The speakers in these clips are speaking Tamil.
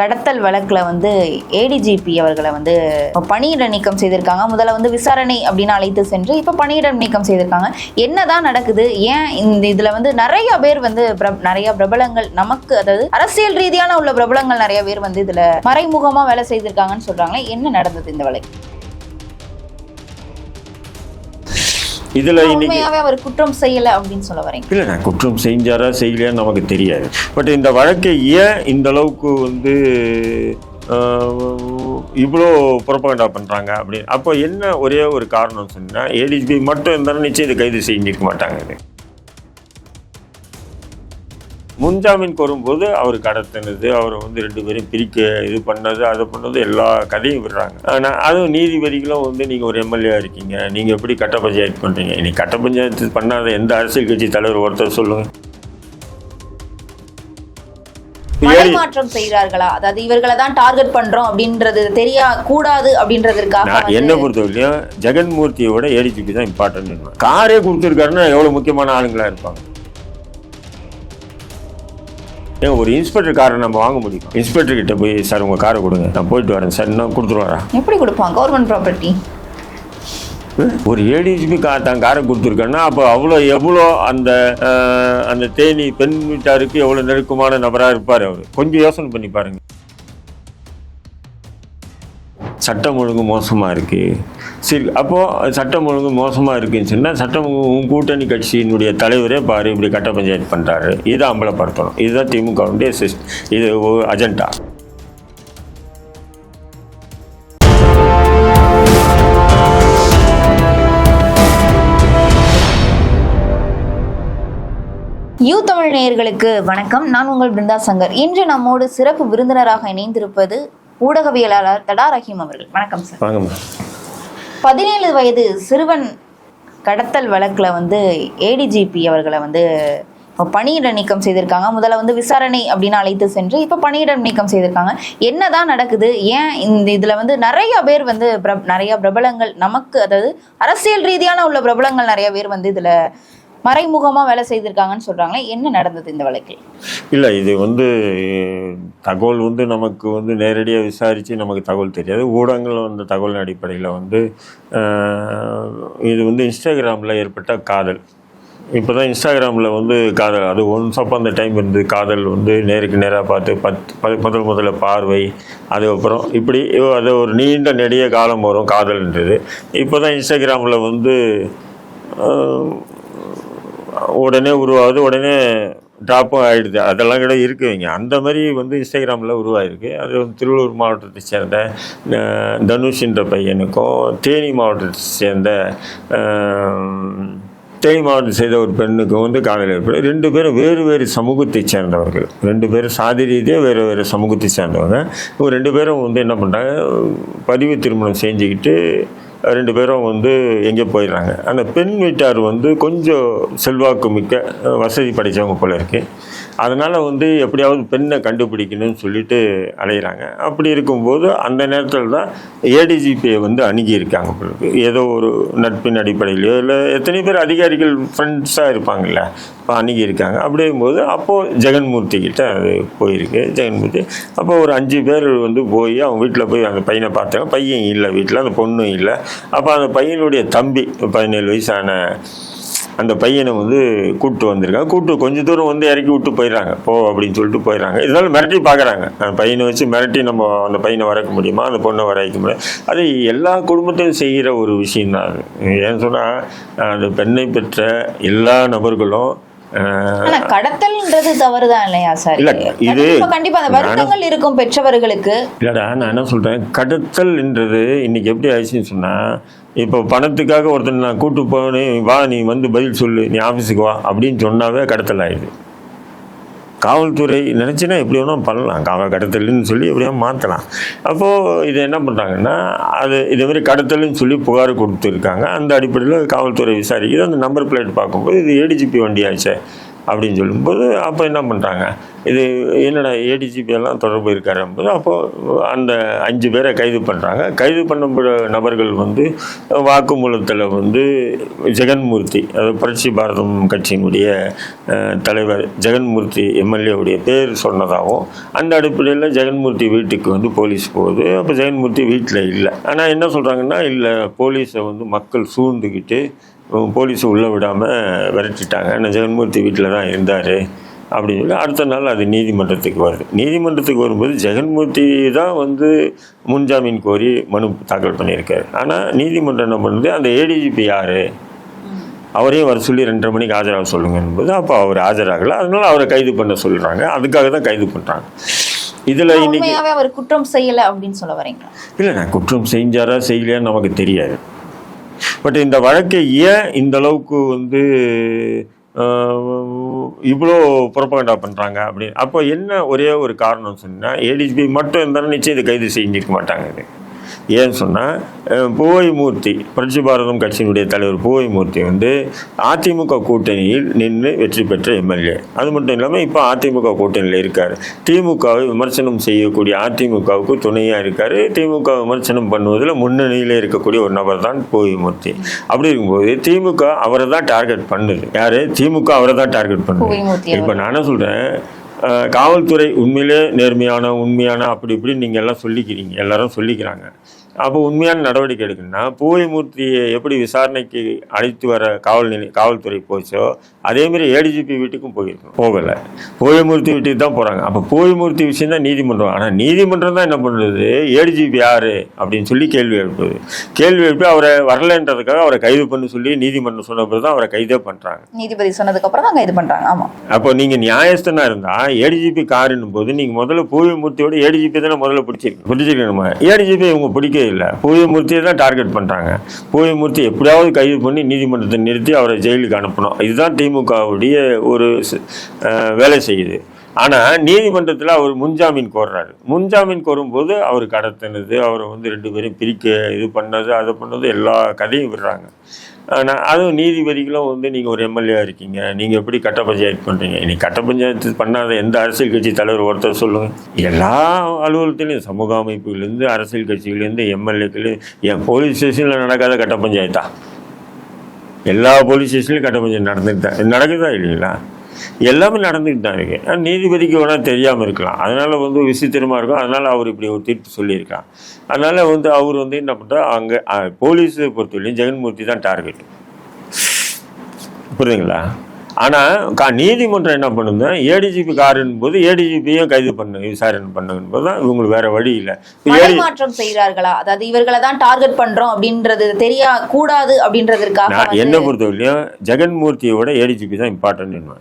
கடத்தல் வழக்கில் வந்து ஏடிஜிபி அவர்களை வந்து பணியிட நீக்கம் செய்திருக்காங்க. முதல்ல வந்து விசாரணை அப்படின்னு அழைத்து சென்று இப்போ பணியிடம் நீக்கம் செய்திருக்காங்க. என்னதான் நடக்குது? ஏன் இந்த இதில் வந்து நிறைய பேர் வந்து நிறைய பிரபலங்கள் நமக்கு, அதாவது அரசியல் ரீதியான உள்ள பிரபலங்கள் நிறைய பேர் வந்து இதில் மறைமுகமாக வேலை செய்திருக்காங்கன்னு சொல்றாங்களே, என்ன நடந்தது இந்த வழக்கு? இதில் உண்மையாகவே அவர் குற்றம் செய்யலை அப்படின்னு சொல்ல வரீங்க? இல்லை, நான் குற்றம் செஞ்சாரா செய்யலையான்னு நமக்கு தெரியாது. பட் இந்த வழக்கை ஏன் இந்த அளவுக்கு வந்து இவ்வளோ புறப்பகண்டா பண்ணுறாங்க அப்படின்னு அப்போ என்ன ஒரே ஒரு காரணம் சொன்னால், ஏடிஜிபி மட்டும் இருந்தாலும் நிச்சயம் இதை கைது செஞ்சிருக்க மாட்டாங்க. முன்ஜாமீன் கோரும்போது அவர் கடத்தினது, அவரை வந்து 2 பேரும் பிரிக்க இது பண்ணது, அதை பண்ணது, எல்லா கதையும் விடுறாங்க. ஆனால் அதுவும் நீதிபதிகளும் வந்து நீங்கள் ஒரு எம்எல்ஏ இருக்கீங்க, நீங்கள் எப்படி கட்ட பஞ்சாயத்து பண்ணுறீங்க? இன்னைக்கு கட்ட பஞ்சாயத்து பண்ணாத எந்த அரசியல் கட்சி தலைவர் ஒருத்தர் சொல்லுங்க. மாற்றம் செய்கிறார்களா? அதாவது இவர்களை தான் டார்கெட் பண்றோம் அப்படின்றது தெரிய கூடாது அப்படின்றதுக்காக என்ன பொறுத்தவரையிலும் ஜெகன்மூர்த்தியோட ஏடிஜிபி தான் இம்பார்ட்டன்ட். காரே கொடுத்துருக்காருன்னா எவ்வளோ முக்கியமான ஆளுங்களா இருப்பாங்க. ஏன் ஒரு இன்ஸ்பெக்டர் காரை நம்ம வாங்க முடியும்? இன்ஸ்பெக்டர் கிட்ட போய், சார் உங்கள் காரை கொடுங்க, நான் போயிட்டு வரேன் சார், இன்னும் கொடுத்துருவாரா? எப்படி கொடுப்பாங்க? Government property. ஒரு ஏடிஜிபி தான் காரை கொடுத்துருக்கேன்னா அப்போ எவ்வளோ அந்த தேனி பெண் வீட்டாருக்கு எவ்வளோ நெருக்கமான நபராக இருப்பார் அவர். கொஞ்சம் யோசனை பண்ணி பாருங்க. சட்டம் ஒழுங்கு மோசமாக இருக்குது. சரி, அப்போது சட்டம் ஒழுங்கு மோசமாக இருக்குன்னு சொன்னால் சட்டம் கூட்டணி கட்சியினுடைய தலைவரே பாரு இப்படி கட்ட பஞ்சாயத்து பண்ணுறாரு, இதை அம்பலப்படுத்தணும். இதுதான் திமுகவுடைய இது அஜெண்டா. யூ தமிழ் நேயர்களுக்கு வணக்கம். நான் உங்கள் பிருந்தா சங்கர். இன்று நம்மோடு சிறப்பு விருந்தினராக இணைந்திருப்பது ஊடகவியலாளர் தடா ரஹீம் அவர்கள். வணக்கம் சார். 17 வயது சிறுவன் கடத்தல் வழக்கில் வந்து ஏடிஜிபி அவர்களை வந்து பணியிட நீக்கம் செய்திருக்காங்க. முதல்ல வந்து விசாரணை அப்படின்னு அழைத்து சென்று இப்போ பணியிடம் நீக்கம் செய்திருக்காங்க. என்னதான் நடக்குது? ஏன் இந்த இதில் வந்து நிறைய பேர் வந்து நிறைய பிரபலங்கள் நமக்கு, அதாவது அரசியல் ரீதியான உள்ள பிரபலங்கள் நிறைய பேர் வந்து இதில் மறைமுகமாக வேலை செய்திருக்காங்கன்னு சொல்கிறாங்களே, என்ன நடந்தது இந்த வழக்கில்? இல்லை, இது வந்து தகவல் வந்து நமக்கு வந்து நேரடியாக விசாரித்து நமக்கு தகவல் தெரியாது. ஊடகங்கள் வந்த தகவல் அடிப்படையில் வந்து இது வந்து இன்ஸ்டாகிராமில் ஏற்பட்ட காதல். இப்போ தான் இன்ஸ்டாகிராமில் வந்து காதல், அது ஒன்ஸ் அப்போ அந்த டைம் இருந்து காதல் வந்து நேருக்கு நேராக பார்த்து முதல்ல பார்வை, அதுக்கப்புறம் இப்படி அது ஒரு நீண்ட நெடிய காலம் வரும் காதல்ன்றது. இப்போ தான் இன்ஸ்டாகிராமில் வந்து உடனே உருவாகுது, உடனே ட்ராப்பும் ஆகிடுது. அதெல்லாம் கூட இருக்குவீங்க. அந்த மாதிரி வந்து இன்ஸ்டாகிராமில் உருவாகிருக்கு. அது வந்து திருவள்ளூர் மாவட்டத்தை சேர்ந்த தனுஷ்ன்ற பையனுக்கும் தேனி மாவட்டத்தை சேர்ந்த செய்த ஒரு பெண்ணுக்கும் வந்து காதல் ஏற்படும். 2 பேரும் வேறு சமூகத்தை சேர்ந்தவர்கள். 2 பேரும் சாதி ரீதியாக வேறு சமூகத்தை சேர்ந்தவங்க. 2 பேரும் வந்து என்ன பண்ணுறாங்க, பதிவு திருமணம் செஞ்சுக்கிட்டு 2 பேரும் வந்து எங்கே போயிடுறாங்க. அந்த பெண் வீட்டார் வந்து கொஞ்சம் செல்வாக்கு மிக்க வசதி படைத்தவங்க போல இருக்குது. அதனால் வந்து எப்படியாவது பெண்ணை கண்டுபிடிக்கணும்னு சொல்லிட்டு அலைகிறாங்க. அப்படி இருக்கும்போது அந்த நேரத்தில் தான் ஏடிஜிபியை வந்து அணுகியிருக்காங்க. ஏதோ ஒரு நட்பின் அடிப்படையிலையோ இல்லை எத்தனை பேர் அதிகாரிகள் ஃப்ரெண்ட்ஸாக இருப்பாங்கள்ல, இப்போ அணுகியிருக்காங்க. அப்படிங்கும்போது அப்போது ஜெகன்மூர்த்தி கிட்ட அது போயிருக்கு. ஜெகன்மூர்த்தி அப்போ ஒரு 5 பேர் வந்து போய் அவங்க வீட்டில் போய் அந்த பையனை பார்த்தாங்க. பையன் இல்லை வீட்டில், அந்த பொண்ணும் இல்லை. அப்போ அந்த பையனுடைய தம்பி 17 வயசான அந்த பையனை வந்து கூப்பிட்டு வந்திருக்காங்க. கூப்பிட்டு கொஞ்சம் தூரம் வந்து இறக்கி விட்டு போயிடுறாங்க. போ அப்படின்னு சொல்லிட்டு போயிடுறாங்க. இதனால மிரட்டி பார்க்குறாங்க. அந்த பையனை வச்சு மிரட்டி நம்ம அந்த பையனை வரைக்க முடியுமா, அந்த பொண்ணை வர வைக்க முடியும். அது எல்லா குடும்பத்தையும் செய்கிற ஒரு விஷயம்தான் அது. ஏன்னு சொன்னால் அந்த பெண்ணை பெற்ற எல்லா நபர்களும் கடத்தல்ன்றது தவறுதான் இல்லையா சார்? இல்ல, இது கண்டிப்பா அந்த வருத்தங்கள் இருக்கும் பெற்றவர்களுக்கு. இல்லடா, நான் என்ன சொல்றேன், கடத்தல்ன்றது இன்னைக்கு எப்படி ஆயிடுச்சுன்னு சொன்னா, இப்போ பணத்துக்காக ஒருத்தர் நான் கூட்டு போனேன், வா நீ வந்து பதில் சொல்லு, நீ ஆஃபீஸுக்கு வா அப்படின்னு சொன்னாவே கடத்தல் ஆயிடுது. காவல்துறை நினச்சின்னா எப்படி வேணால் பண்ணலாம், கடத்தல்னு சொல்லி எப்படியா மாற்றலாம். அப்போது இது என்ன பண்ணுறாங்கன்னா, அது இதேமாதிரி கடத்தல்னு சொல்லி புகார் கொடுத்துருக்காங்க. அந்த அடிப்படையில் காவல்துறை விசாரிக்குது. அந்த நம்பர் பிளேட் பார்க்கும்போது இது ஏடிஜிபி வண்டி ஆச்சு, அப்படின்னு சொல்லும்போது அப்போ என்ன பண்ணுறாங்க, இது என்னடா ஏடிஜிபி எல்லாம் தொடர்பு இருக்காரும்போது அப்போது அந்த 5 பேரை கைது பண்ணுறாங்க. கைது பண்ண நபர்கள் வந்து வாக்குமூலத்தில் வந்து ஜெகன்மூர்த்தி, அதாவது புரட்சி பாரதம் கட்சியினுடைய தலைவர் ஜெகன்மூர்த்தி எம்எல்ஏவுடைய பேர் சொன்னதாகவும், அந்த அடிப்படையில் ஜெகன்மூர்த்தி வீட்டுக்கு வந்து போலீஸ் போகுது. அப்போ ஜெகன்மூர்த்தி வீட்டில் இல்லை. ஆனால் என்ன சொல்கிறாங்கன்னா, இல்லை போலீஸை வந்து மக்கள் சூழ்ந்துக்கிட்டு போலீஸை உள்ளே விடாமல் விரட்டிட்டாங்க, நான் ஜெகன்மூர்த்தி வீட்டில் தான் இருந்தார் அப்படின்னு சொல்லி அடுத்த நாள் அது நீதிமன்றத்துக்கு வருது. நீதிமன்றத்துக்கு வரும்போது ஜெகன்மூர்த்தி தான் வந்து முன்ஜாமீன் கோரி மனு தாக்கல் பண்ணியிருக்காரு. ஆனால் நீதிமன்றம் என்ன பண்ணுது, அந்த ஏடிஜிபி யார், அவரையும் வர சொல்லி 2:30 மணிக்கு ஆஜராக சொல்லுங்க என்பது. அப்போ அவர் ஆஜராகலை, அதனால அவரை கைது பண்ண சொல்கிறாங்க. அதுக்காக தான் கைது பண்ணுறாங்க. இதில் இன்னைக்கு அவர் குற்றம் செய்யலை அப்படின்னு சொல்ல வரீங்களா? இல்லை, நான் குற்றம் செஞ்சாரா செய்யலையான்னு நமக்கு தெரியாது. பட் இந்த வழக்கை ஏன் இந்த அளவுக்கு வந்து இவ்வளோ புறப்பகண்டா பண்ணுறாங்க அப்படின்னு, அப்போ என்ன ஒரே ஒரு காரணம் சொன்னால், ஏடிஜிபி மட்டும் இருந்தாலும் நிச்சயம் இதை கைது செஞ்சிருக்க மாட்டாங்க. இது ஏன்னு சொன்னால், பூவைமூர்த்தி புரட்சி பாரதம் கட்சியினுடைய தலைவர் பூவைமூர்த்தி வந்து அதிமுக கூட்டணியில் நின்று வெற்றி பெற்ற எம்எல்ஏ. அது மட்டும் இல்லாமல் இப்போ அதிமுக கூட்டணியில் இருக்கார். திமுகவை விமர்சனம் செய்யக்கூடிய அதிமுகவுக்கு துணையாக இருக்கார். திமுக விமர்சனம் பண்ணுவதில் முன்னணியில் இருக்கக்கூடிய ஒரு நபர் தான் பூவைமூர்த்தி. அப்படி இருக்கும்போது திமுக அவரை தான் டார்கெட் பண்ணுது. யார்? திமுக அவரை தான் டார்கெட் பண்ணுது. இப்போ நானே சொல்கிறேன், காவல்துறை உண்மையிலே நேர்மையான உண்மையான அப்படி இப்படின்னு நீங்கள் எல்லாம் சொல்லிக்கிறீங்க, எல்லாரும் சொல்லிக்கிறாங்க. அப்போ உண்மையான நடவடிக்கை எடுக்கணும்னா பூவைமூர்த்தியை எப்படி விசாரணைக்கு அழைத்து வர காவல்துறை போச்சோ அதேமாரி ஏடிஜிபி வீட்டுக்கும் போயிருக்கணும். போகலை, பூவைமூர்த்தி வீட்டுக்கு தான் போகிறாங்க. அப்போ பூவைமூர்த்தி விஷயம் தான் நீதிமன்றம். ஆனால் நீதிமன்றம் தான் என்ன பண்ணுறது, ஏடிஜிபி யார் அப்படின்னு சொல்லி கேள்வி எழுப்புது. கேள்வி எழுப்பி அவரை வரலைன்றதுக்காக அவரை கைது பண்ண சொல்லி நீதிமன்றம் சொன்ன பிறகு தான் அவரை கைதே பண்ணுறாங்க. நீதிபதி சொன்னதுக்கப்புறம் தான் கைது பண்ணுறாங்க. ஆமாம். அப்போ நீங்கள் நியாயஸ்தனாக இருந்தால் ஏடிஜிபி காருன்னும் போது நீங்கள் முதல்ல பூவைமூர்த்தியோட ஏடிஜிபி தானே முதல்ல பிடிச்சிருக்கணுமா? ஏடிஜிபி இவங்க பிடிக்க இல்லை, பூவைமூர்த்தியை தான் டார்கெட் பண்ணுறாங்க. பூவைமூர்த்தி எப்படியாவது கைது பண்ணி நீதிமன்றத்தை நிறுத்தி அவரை ஜெயிலுக்கு அனுப்பணும். இதுதான் திமுகவுடைய ஒரு வேலை செய்யுது. ஆனால் நீதிமன்றத்தில் அவர் முன்ஜாமீன் கோர்றாரு. முன்ஜாமீன் கோரும்போது அவர் கடத்தினது, அவரை வந்து 2 பேரும் பிரிக்க இது பண்ணது, அதை பண்ணது, எல்லா கதையும் விடுறாங்க. ஆனால் அதுவும் நீதிபதிகளும் வந்து நீங்கள் ஒரு எம்எல்ஏ இருக்கீங்க, நீங்கள் எப்படி கட்ட பஞ்சாயத்து பண்ணுறீங்க? இன்னைக்கு கட்ட பஞ்சாயத்து பண்ணாத எந்த அரசியல் கட்சி தலைவர் ஒருத்தர் சொல்லுங்கள். எல்லா அலுவலகத்திலையும் சமூக அமைப்புலேருந்து அரசியல் கட்சிகள்லேருந்து எம்எல்ஏக்கள், என் போலீஸ் ஸ்டேஷனில் நடக்காத கட்ட பஞ்சாயத்தா? எல்லா போலீஸ் ஸ்டேஷன்லையும் கட்ட பஞ்சாயத்து நடக்குதா இல்லைங்களா? எல்லாமே நடந்துக்கிட்டு தான் இருக்கு. நீதிபதிக்கு வேணால் தெரியாமல் இருக்கலாம், அதனால் வந்து விசித்திரமாக இருக்கும். அதனால் அவர் இப்படி ஒரு தீர்ப்பு சொல்லியிருக்கான். அதனால் வந்து அவர் வந்து என்ன பண்ணுறா, அங்கே போலீஸை பொறுத்தவரையும் ஜெகன்மூர்த்தி தான் டார்கெட், புரியுதுங்களா? ஆனால் நீதிமன்றம் என்ன பண்ணுது, ஏடிஜிபி காருன்னு போது ஏடிஜிபியும் கைது பண்ணு விசாரணை பண்ணுன்னு போது தான் இவங்களுக்கு வேற வழி இல்லை. மாற்றம் செய்கிறார்களா? அதாவது இவர்களை தான் டார்கெட் பண்றோம் அப்படின்றது தெரிய கூடாது அப்படின்றதுக்காக என்ன பொறுத்தவரையிலும் ஜெகன்மூர்த்தியோட ஏடிஜிபி தான் இம்பார்ட்டன்ட்.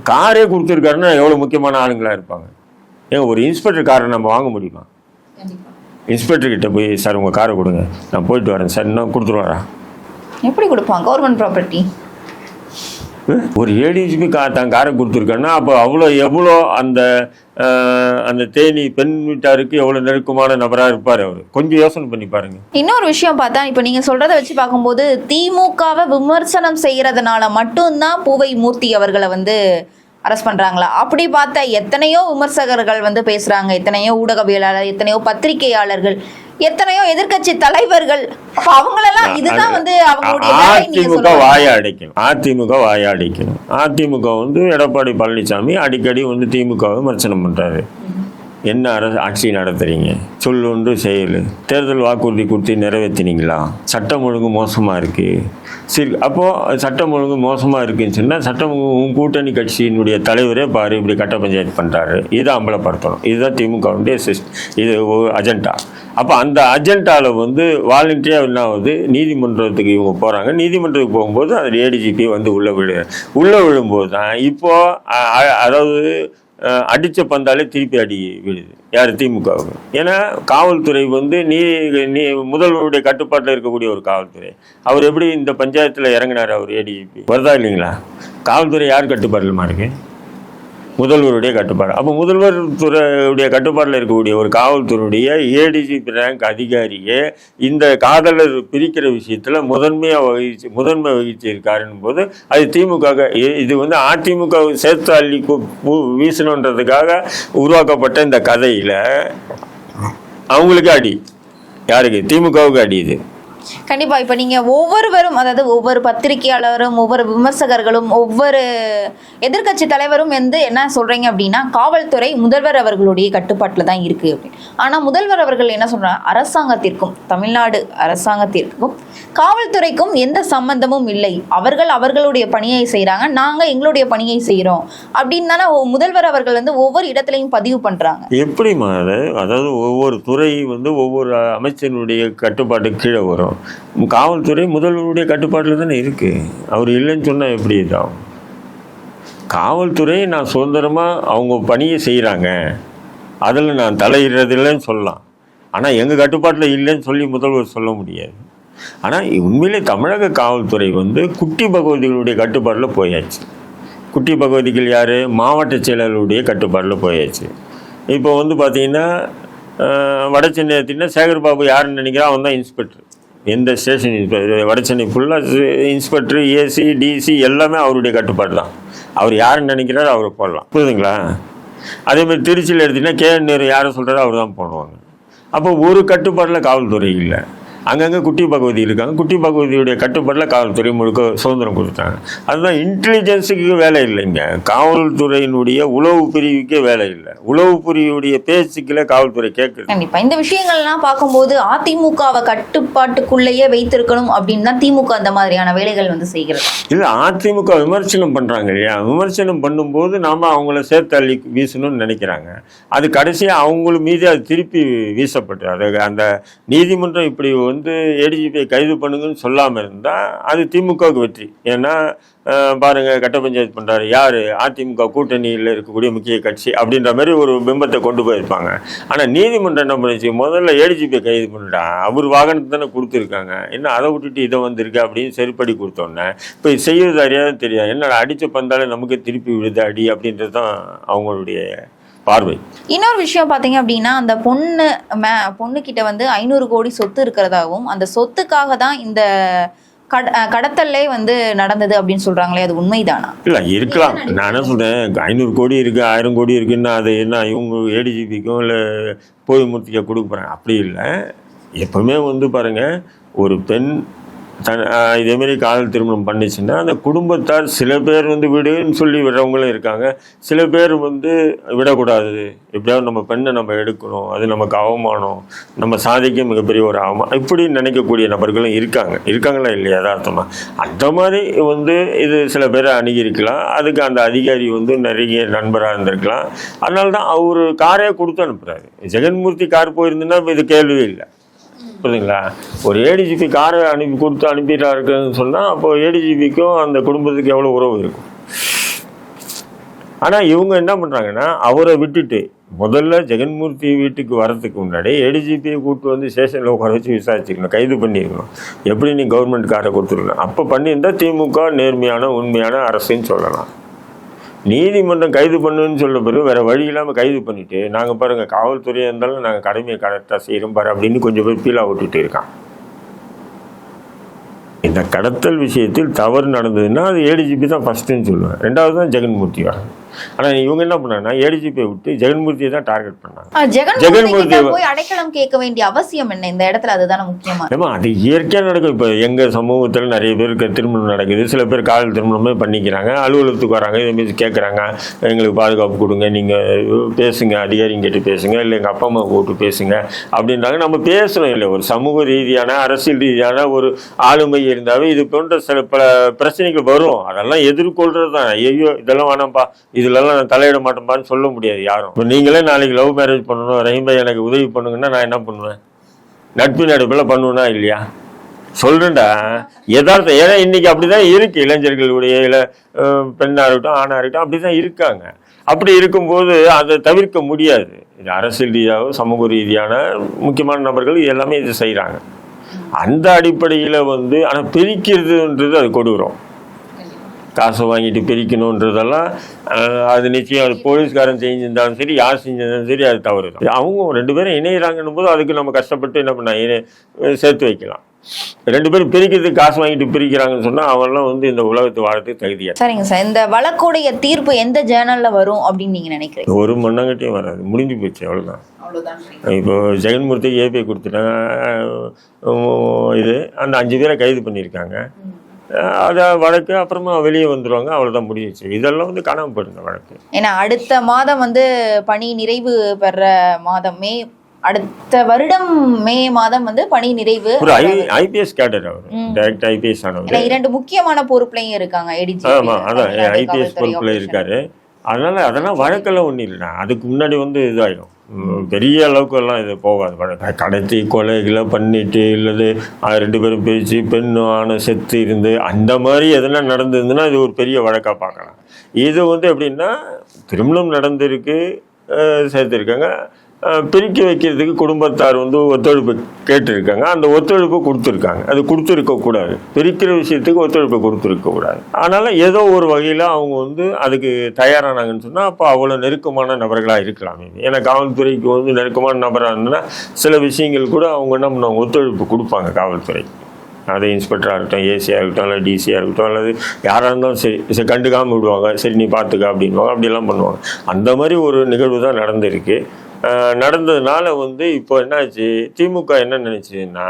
காரே கொடுத்துருக்காருன்னா எவ்வளோ முக்கியமான ஆளுங்களாக இருப்பாங்க. ஏன் ஒரு இன்ஸ்பெக்டர் காரை நம்ம வாங்க முடியுமா? இன்ஸ்பெக்டர்கிட்ட போய் சார் உங்கள் காரை கொடுங்க, நான் போயிட்டு வரேன் சார், இன்னும் கொடுத்துருவாரா? எப்படி கொடுப்பாங்க? Government property. ஒரு ஏடிஜிபி தான் காரை கொடுத்துருக்காருன்னா அப்போ எவ்வளோ அந்த தேனி பெண் வீட்டாருக்கு எவ்வளோ நெருக்கமான நபராக இருப்பார் அவர். கொஞ்சம் யோசனை பண்ணி பாருங்க. இன்னொரு விஷயம் பார்த்தா, இப்போ நீங்கள் சொல்கிறத வச்சு பார்க்கும்போது திமுகவை விமர்சனம் செய்கிறதுனால மட்டும்தான் பூவைமூர்த்தி அவர்களை வந்து அரெஸ்ட் பண்ணுறாங்களா? அப்படி பார்த்தா எத்தனையோ விமர்சகர்கள் வந்து பேசுகிறாங்க, எத்தனையோ ஊடகவியலாளர், எத்தனையோ பத்திரிகையாளர்கள், எத்தனையோ எதிர்கட்சி தலைவர்கள். அவங்களெல்லாம் இதுதான் வந்து அவங்களுடைய அதிமுக வாயாடிக்கணும். அதிமுக வந்து எடப்பாடி பழனிசாமி அடிக்கடி வந்து திமுகவை விமர்சனம் பண்றாரு. என்ன ஆட்சி நடத்துறீங்க, சொல்லொன்று செயல், தேர்தல் வாக்குறுதி கொடுத்து நிறைவேற்றினீங்களா? சட்டம் ஒழுங்கு மோசமாக இருக்குது. சரி, அப்போது சட்டம் ஒழுங்கு மோசமாக இருக்குன்னு சொன்னால் சட்டம் கூட்டணி கட்சியினுடைய தலைவரே பாரு இப்படி கட்ட பஞ்சாயத்து பண்ணுறாரு, இதை அம்பலப்படுத்தணும். இதுதான் திமுகவுடைய இது அஜெண்டா. அப்போ அந்த அஜெண்டாவில் வந்து வாலண்டியாக என்ன ஆகுது, நீதிமன்றத்துக்கு இவங்க போகிறாங்க. நீதிமன்றத்துக்கு போகும்போது அது ஏடிஜிபி வந்து உள்ளே விழும்போது தான் இப்போது அதாவது அடித்த பந்தாலே திருப்பி அடி விழுது. யார்? திமுகவுக்கு. ஏன்னா காவல்துறை வந்து முதல்வருடைய கட்டுப்பாட்டில் இருக்கக்கூடிய ஒரு காவல்துறை. அவர் எப்படி இந்த பஞ்சாயத்தில் இறங்கினார்? அவர் ஏடிஜிபி வருதா இல்லைங்களா? காவல்துறை யார் கட்டுப்பாட்டிலுமா இருக்கு? முதல்வருடைய கட்டுப்பாடு. அப்போ முதல்வர் துறையுடைய கட்டுப்பாட்டில் இருக்கக்கூடிய ஒரு காவல்துறையுடைய ஏடிஜிபி ரேங்க் அதிகாரியே இந்த காதலர் பிரிக்கிற விஷயத்தில் முதன்மை வகிச்சிருக்காருன்னு போது அது திமுக, இது அதிமுக சேர்த்து அள்ளி வீசணுன்றதுக்காக உருவாக்கப்பட்ட இந்த கதையில் அவங்களுக்கு அடி, யாருக்கு? திமுகவுக்கு அடி. இது கண்டிப்பா. இப்ப நீங்க ஒவ்வொருவரும், அதாவது ஒவ்வொரு பத்திரிகையாளரும், ஒவ்வொரு விமர்சகர்களும், ஒவ்வொரு எதிர்க்கட்சி தலைவரும் என்ன சொல்றீங்க அப்படின்னா, காவல்துறை முதல்வர் அவர்களுடைய கட்டுப்பாட்டில் தான் இருக்கு அப்படின்னு. ஆனா முதல்வர் அவர்கள் என்ன சொல்றாங்க, அரசாங்கத்திற்கும், தமிழ்நாடு அரசாங்கத்திற்கும் காவல்துறைக்கும் எந்த சம்பந்தமும் இல்லை, அவர்களுடைய பணியை செய்யறாங்க, நாங்க எங்களுடைய பணியை செய்யறோம் அப்படின்னு தானே முதல்வர் அவர்கள் ஒவ்வொரு இடத்துலையும் பதிவு பண்றாங்க. எப்படிமா? அதாவது ஒவ்வொரு துறை ஒவ்வொரு அமைச்சருடைய கட்டுப்பாட்டு கீழே வரும். காவல்துறை முதல்வருடைய கட்டுப்பாட்டில் தானே இருக்கு. அவர் இல்லைன்னு சொன்னா எப்படி இதாகும்? காவல்துறை நான் சுதந்திரமாக அவங்க பணியை செய்கிறாங்க, அதில் நான் தலையிடுறதில்லைன்னு சொல்லலாம். ஆனால் எங்கள் கட்டுப்பாட்டில் இல்லைன்னு சொல்லி முதல்வர் சொல்ல முடியாது. ஆனால் உண்மையிலே தமிழக காவல்துறை குட்டி பகவதிகளுடைய கட்டுப்பாட்டில் போயாச்சு. குட்டி பகவதிகள் யார்? மாவட்ட செயலர்களுடைய கட்டுப்பாட்டில் போயாச்சு. இப்போ பார்த்தீங்கன்னா வடசென்னை எடுத்திங்கன்னா சேகர்பாபு யாருன்னு நினைக்கிறா, அவன் தான் இன்ஸ்பெக்டர். எந்த ஸ்டேஷன் இன்ஸ்பெக்டர் வடசென்னை ஃபுல்லாக இன்ஸ்பெக்டர், ஏசி, டிசி எல்லாமே அவருடைய கட்டுப்பாடு தான். அவர் யாருன்னு நினைக்கிறாரோ அவரை போடலாம். புரியுதுங்களா? அதேமாதிரி திருச்சியில் எடுத்திங்கன்னா கேஎன் நேரு யாரை சொல்கிறாரோ அவர் தான் போடுவாங்க. அப்போ ஒரு கட்டுப்பாட்டில் காவல்துறை இல்லை. அங்கங்கே குட்டி பகவதி இருக்காங்க. குட்டி பகவதியுடைய கட்டுப்பாட்டில் காவல்துறை முழுக்க சுதந்திரம் கொடுத்தாங்க. அதுதான் இன்டெலிஜென்ஸுக்கு வேலை இல்லைங்க. காவல்துறையினுடைய உளவு பிரிவுக்கே வேலை இல்லை. உளவு பிரிவுடைய பேச்சுக்களை காவல்துறை கேட்குது. கண்டிப்பாக இந்த விஷயங்கள்லாம் பார்க்கும்போது அதிமுகவை கட்டுப்பாட்டுக்குள்ளேயே வைத்திருக்கணும் அப்படின்னு தான் திமுக அந்த மாதிரியான வேலைகள் செய்கிறது. இல்லை, அதிமுக விமர்சனம் பண்ணுறாங்க இல்லையா? விமர்சனம் பண்ணும்போது நாம் அவங்கள சேர்த்து அள்ளி வீசணும்னு நினைக்கிறாங்க. அது கடைசியாக அவங்கள மீது அது திருப்பி வீசப்பட்டு, அது அந்த நீதிமன்றம் இப்படி ஏடிஜிபியை கைது பண்ணுங்கன்னு சொல்லாமல் இருந்தால் அது திமுகவுக்கு வெற்றி. ஏன்னா பாருங்கள், கட்ட பஞ்சாயத்து பண்ணுறாரு யார்? அதிமுக கூட்டணியில் இருக்கக்கூடிய முக்கிய கட்சி அப்படின்ற மாதிரி ஒரு பிம்பத்தை கொண்டு போயிருப்பாங்க. ஆனால் நீதிமன்றம் என்ன பண்ணிச்சு, முதல்ல ஏடிஜிபியை கைது பண்ணிட்டா, அவர் வாகனத்தை தானே கொடுத்துருக்காங்க, என்ன அதை விட்டுட்டு இதை வந்திருக்கு அப்படின்னு சரிப்படி கொடுத்தோன்னே இப்போ செய்வது அறியாதுன்னு தெரியாது. என்னடா அடித்த பந்தாலே நமக்கு திருப்பி விழுது அடி அப்படின்றது தான் அவங்களுடைய பார்வை. இன்னொரு விஷயம் பார்த்தீங்க அப்படின்னா, அந்த பொண்ணுக்கிட்ட 500 கோடி சொத்து இருக்கிறதாகவும், அந்த சொத்துக்காக தான் இந்த கடத்தல்லே நடந்தது அப்படின்னு சொல்றாங்களே, அது உண்மைதானா? இல்லை, இருக்கலாம். நான் என்ன சொல்றேன், 500 கோடி இருக்கு, 1000 கோடி இருக்குன்னா அது என்ன இவங்க ஏடிஜிபிக்கும் இல்லை போய்மூர்த்திக்க கொடுக்க போறாங்க? அப்படி இல்லை. எப்பவுமே பாருங்க, ஒரு பெண் இதேமாரி காதல் திருமணம் பண்ணிச்சுன்னா அந்த குடும்பத்தார் சில பேர் விடுன்னு சொல்லி விடுறவங்களும் இருக்காங்க. சில பேர் விடக்கூடாது, எப்படியாவது நம்ம பெண்ணை நம்ம எடுக்கணும், அது நமக்கு அவமானம், நம்ம சாதிக்க மிகப்பெரிய ஒரு அவமானம், இப்படி நினைக்கக்கூடிய நபர்களும் இருக்காங்களா இல்லையா? யதார்த்தமாக அந்த மாதிரி இது சில பேரை அணுகியிருக்கலாம். அதுக்கு அந்த அதிகாரி நிறைய நண்பராக இருந்திருக்கலாம். அதனால தான் அவர் காரே கொடுத்து அனுப்புகிறாரு. ஜெகன்மூர்த்தி கார் போயிருந்துன்னா இது கேள்வியே இல்லை. புரியுதுங்களா? ஒரு ஏடிஜிபி காரை அனுப்பிட்டாருக்குன்னு சொன்னால் அப்போ ஏடிஜிபிக்கும் அந்த குடும்பத்துக்கு எவ்வளோ உறவு இருக்கும். ஆனால் இவங்க என்ன பண்ணுறாங்கன்னா, அவரை விட்டுட்டு முதல்ல ஜெகன்மூர்த்தி வீட்டுக்கு வரதுக்கு முன்னாடி ஏடிஜிபியை கூப்பிட்டு ஸ்டேஷனில் உட்கார வச்சு விசாரிச்சுக்கணும், கைது பண்ணியிருக்கணும். எப்படி நீ கவர்மெண்ட் காரை கொடுத்துருக்கணும். அப்போ பண்ணியிருந்தால் திமுக நேர்மையான உண்மையான அரசுன்னு சொல்லலாம். நீதிமன்றம் கைது பண்ணுன்னு சொல்ல பிறகு வேறு வழி இல்லாமல் கைது பண்ணிவிட்டு, நாங்கள் பாருங்கள் காவல்துறையாக இருந்தாலும் நாங்கள் கடமையை கரெக்டாக செய்கிறோம் பாரு அப்படின்னு கொஞ்சம் பேர் பீலாக விட்டுட்டு இருக்கான். இந்த கடத்தல் விஷயத்தில் தவறு நடந்ததுன்னா அது ஏடிஜிபி தான் ஃபஸ்ட்டுன்னு சொல்லுவேன். ரெண்டாவது தான் ஜெகன்மூர்த்தி வராங்க. ஆனால் இவங்க என்ன பண்ணாங்கன்னா ஏடிஜிபியை விட்டு ஜெகன்மூர்த்தியை தான் டார்கெட் பண்ணாங்க. ஜெகன்மூர்த்தி போய் அடைக்கலம் கேட்க வேண்டிய அவசியம் என்ன இந்த இடத்துல? அதுதானே முக்கியமா. ஏமா அது இயற்கையாக நடக்கும். இப்போ எங்கள் சமூகத்தில் நிறைய பேருக்கு திருமணம் நடக்குது. சில பேர் காதல் திருமணமே பண்ணிக்கிறாங்க, அலுவலகத்துக்கு வராங்க, இதேமாரி கேட்குறாங்க, எங்களுக்கு பாதுகாப்பு கொடுங்க, நீங்கள் பேசுங்க, அதிகாரிங்க கிட்ட பேசுங்க, இல்லை எங்கள் அப்பா அம்மா கூப்பிட்டு பேசுங்க அப்படின்றாங்க. நம்ம பேசுகிறோம் இல்லை, ஒரு சமூக ரீதியான அரசியல் ரீதியான ஒரு ஆளுமை இருந்தாவே இது போன்ற சில பல பிரச்சனைகள் வரும். அதெல்லாம் எதிர்கொள்கிறது தான். ஐயோ இதெல்லாம் வேணாம்ப்பா, இதுலலாம் நான் தலையிட மாட்டேன்பான்னு சொல்ல முடியாது யாரும். இப்போ நீங்களே நாளைக்கு லவ் மேரேஜ் பண்ணணும், ரஹீம்பாய் எனக்கு உதவி பண்ணுங்கன்னா நான் என்ன பண்ணுவேன்? நட்பு நடுப்பில் பண்ணுவேனா இல்லையா? சொல்கிறேன்டா யதார்த்தம். ஏன்னா இன்றைக்கி அப்படி தான் இருக்குது. இளைஞர்களுடைய பெண்ணாக இருக்கட்டும் ஆணாக இருக்கட்டும் அப்படி தான் இருக்காங்க. அப்படி இருக்கும்போது அதை தவிர்க்க முடியாது. இது அரசியல் ரீதியாக சமூக ரீதியான முக்கியமான நபர்கள் எல்லாமே இது செய்கிறாங்க. அந்த அடிப்படையில் ஆனால் பிரிக்கிறதுன்றது அது கொடுக்குறோம். காசை வாங்கிட்டு பிரிக்கணுன்றதெல்லாம் அது நிச்சயம் அது போலீஸ்காரன் செஞ்சிருந்தாலும் சரி, யார் செஞ்சிருந்தாலும் சரி, அது தவறு தான். அவங்க 2 பேரும் இணையிறாங்கன்னும் போது அதுக்கு நம்ம கஷ்டப்பட்டு என்ன பண்ண சேர்த்து வைக்கலாம். 2 பேரும் பிரிக்கிறதுக்கு காசு வாங்கிட்டு பிரிக்கிறாங்கன்னு சொன்னா அவெல்லாம் இந்த உலகத்தை வாழறதுக்கு தகுதியா. சரிங்க சார், இந்த வழக்குடைய தீர்ப்பு எந்த ஜேர்னல்ல வரும் அப்படின்னு நீங்க நினைக்கிறீங்க? ஒரு மண்ணாங்கட்டியும் வராது, முடிஞ்சு போச்சு, அவ்வளவுதான். இப்போ ஜெகன்மூர்த்தி ஏபிஐ கொடுத்துட்டாங்க, இது அந்த 5 பேரை கைது பண்ணியிருக்காங்க. அதை வழக்கு அப்புறமா வெளியே வந்துடுவாங்க, அவ்வளோதான், முடிஞ்சிச்சு. இதெல்லாம் காணாமல் போயிடுங்க வழக்கு. ஏன்னா அடுத்த மாதம் பணி நிறைவு பெற மாதம் அடுத்த வருடம் மே மாதம் பணி நிறைவு. ஒரு ஐபிஎஸ் கேடர் அவர், டைரக்ட் ஐபிஎஸ் ஆனவர். 2 முக்கியமான பொறுப்புலையும் இருக்காங்க. ஆமா, அதான் ஐபிஎஸ் பொறுப்புல இருக்காரு. அதெல்லாம் வழக்கெல்லாம் ஒன்றும் இல்லை. அதுக்கு முன்னாடி இதாயிடும், பெரிய அளவுக்கு எல்லாம் இது போகாது வழக்கு. கடத்தி கொலைகளை பண்ணிட்டு இல்லது 2 பேரும் பிரித்து பெண்ணு ஆணை செத்து இருந்து அந்த மாதிரி எதனா நடந்ததுன்னா இது ஒரு பெரிய வழக்காக பார்க்கலாம். இது எப்படின்னா திருமணம் நடந்திருக்கு, சேர்த்துருக்காங்க, பிரிக்க வைக்கிறதுக்கு குடும்பத்தார் ஒத்துழைப்பு கேட்டிருக்காங்க, அந்த ஒத்துழைப்பு கொடுத்துருக்காங்க. அது கொடுத்துருக்கக்கூடாது, பிரிக்கிற விஷயத்துக்கு ஒத்துழைப்பு கொடுத்துருக்கக்கூடாது. அதனால் ஏதோ ஒரு வகையில் அவங்க அதுக்கு தயாரானாங்கன்னு சொன்னால் அப்போ அவ்வளோ நெருக்கமான நபர்களாக இருக்கலாம். ஏன்னா காவல்துறைக்கு நெருக்கமான நபராக இருந்ததுன்னா சில விஷயங்கள் கூட அவங்க என்ன பண்ணுவாங்க, ஒத்துழைப்பு கொடுப்பாங்க காவல்துறைக்கு. அது இன்ஸ்பெக்டராக இருக்கட்டும், ஏசியாக இருக்கட்டும், இல்லை டிசியாக இருக்கட்டும், அல்லது யாராக இருந்தாலும் சரி கண்டுக்காமல் விடுவாங்க, சரி நீ பார்த்துக்க அப்படின்வாங்க, அப்படிலாம் பண்ணுவாங்க. அந்த மாதிரி ஒரு நிகழ்வு தான் நடந்திருக்கு. நடந்ததுனால இப்போ என்னாச்சு, திமுக என்ன நினைச்சதுன்னா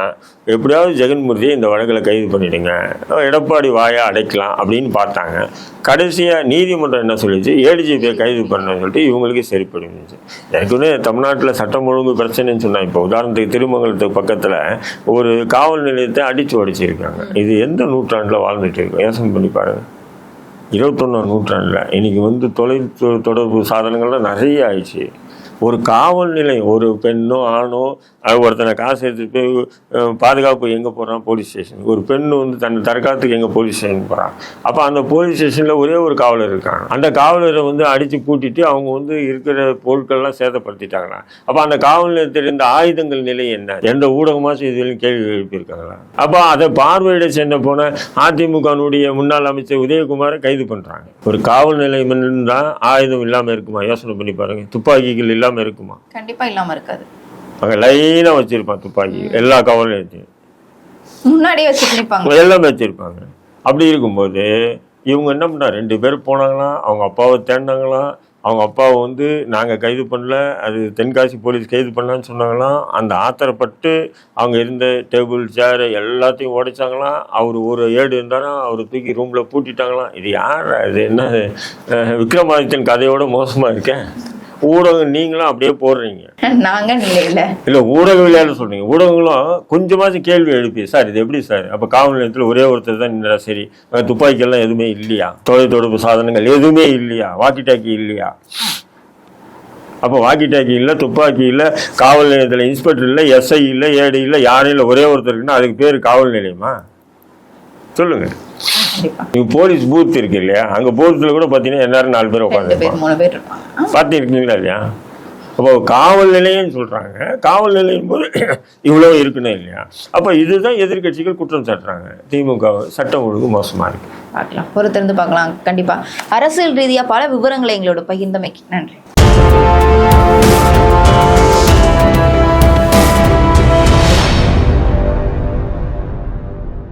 எப்படியாவது ஜெகன்மூர்த்தியை இந்த வழக்கில் கைது பண்ணிடுங்க, எடப்பாடி வாயை அடைக்கலாம் அப்படின்னு பார்த்தாங்க. கடைசியாக நீதிமன்றம் என்ன சொல்லிச்சு, ஏடிஜிபியை கைது பண்ண சொல்லிட்டு இவங்களுக்கு சரிப்படுச்சு. எனக்குன்னு தமிழ்நாட்டில் சட்டம் ஒழுங்கு பிரச்சனைன்னு சொன்னால், இப்போ உதாரணத்துக்கு திருமங்கலத்துக்கு பக்கத்தில் ஒரு காவல் நிலையத்தை அடித்து உடைச்சிருக்காங்க. இது எந்த நூற்றாண்டில் வாழ்ந்துட்டு இருக்கோம் யோசனை பண்ணி பாருங்கள். 21ஆம் நூற்றாண்டில் இன்னைக்கு தொலைத்தொடர்பு சாதனங்கள்லாம் நிறைய ஆயிடுச்சு. ஒரு காவல் நிலையம், ஒரு பெண்ணோ ஆணோ ஒருத்தனை காசு எடுத்துட்டு போய் பாதுகாப்பு எங்கே போகிறான், போலீஸ் ஸ்டேஷன். ஒரு பெண்ணு தன்னை தற்காத்துக்கு எங்கே போலீஸ் ஸ்டேஷன் போகிறான். அப்போ அந்த போலீஸ் ஸ்டேஷனில் ஒரே ஒரு காவலர் இருக்காங்க. அந்த காவலரை அடித்து பூட்டிட்டு அவங்க இருக்கிற பொருட்கள்லாம் சேதப்படுத்திட்டாங்களா. அப்போ அந்த காவல் நிலையத்தில் இருந்த ஆயுதங்கள் நிலை என்ன, எந்த ஊடகமாச்சும் இதுவரையும் கேள்வி எழுப்பியிருக்காங்களா. அப்போ அதை பார்வையிட சென்ற போன அதிமுகனுடைய முன்னாள் அமைச்சர் உதயகுமாரை கைது பண்ணுறாங்க. ஒரு காவல் நிலையம் தான் ஆயுதம் இல்லாமல் இருக்குமா யோசனை பண்ணி பாருங்க. துப்பாக்கிகள் இல்லாமல் இருக்குமா? கண்டிப்பாக இல்லாமல் இருக்காது. அங்கே லைனாக வச்சிருப்பான் துப்பாக்கி, எல்லா கவலும் எடுத்து முன்னாடியே வச்சுருப்பாங்க, எல்லாமே வச்சிருப்பாங்க. அப்படி இருக்கும்போது இவங்க என்ன பண்ணா, 2 பேர் போனாங்களாம், அவங்க அப்பாவை தேடினாங்களாம். அவங்க அப்பாவை நாங்கள் கைது பண்ணல, அது தென்காசி போலீஸ் கைது பண்ணலான்னு சொன்னாங்களாம். அந்த ஆத்திரப்பட்டு அவங்க இருந்த டேபிள் சேர் எல்லாத்தையும் உடைச்சாங்களாம். அவர் ஒரு ஏடு இருந்தாலும் அவர் தூக்கி ரூமில் பூட்டிட்டாங்களாம். இது யார், இது என்ன விக்ரமாதித்யன் கதையோட மோசமாக இருக்கேன். ஊடகம் நீங்களும் அப்படியே போடுறீங்க, நாங்க இல்ல ஊடக விளையாட சொல்றீங்க. ஊடகங்களும் கொஞ்சமாச்சும் கேள்வி எழுப்பி, சார் இது எப்படி சார், அப்ப காவல் நிலையத்தில் ஒரே ஒருத்தர் தான் நின்றா, சரி துப்பாக்கியெல்லாம் எதுவுமே இல்லையா, தொலைத்தொடர்பு சாதனங்கள் எதுவுமே இல்லையா, வாக்கி டாக்கி இல்லையா? அப்போ வாக்கி டாக்கி இல்லை, துப்பாக்கி இல்லை, காவல் நிலையத்தில் இன்ஸ்பெக்டர் இல்லை, எஸ்ஐ இல்லை, ஏடி இல்லை, யாரும் இல்லை, ஒரே ஒருத்தர் இருக்குன்னா அதுக்கு பேர் காவல் நிலையமா? சொல்லுங்க. போலீஸ் பூத் இருக்கு இல்லையா, அங்க பூத்துல கூட பாத்தீங்கன்னா எல்லாரும் 4 பேர் உட்காந்து பாத்திருக்கீங்களா இல்லையா? அப்போ காவல் நிலையம் சொல்றாங்க, காவல் நிலையம் போது இவ்வளவு இருக்கணும் இல்லையா? அப்ப இதுதான் எதிர்கட்சிகள் குற்றம் சாட்டுறாங்க, திமுக சட்டம் ஒழுங்கு மோசமா இருக்கு. பார்க்கலாம், பொறுத்திருந்து பார்க்கலாம். கண்டிப்பா அரசியல் ரீதியா பல விவரங்களை எங்களோட பகிர்ந்தமைக்கு நன்றி.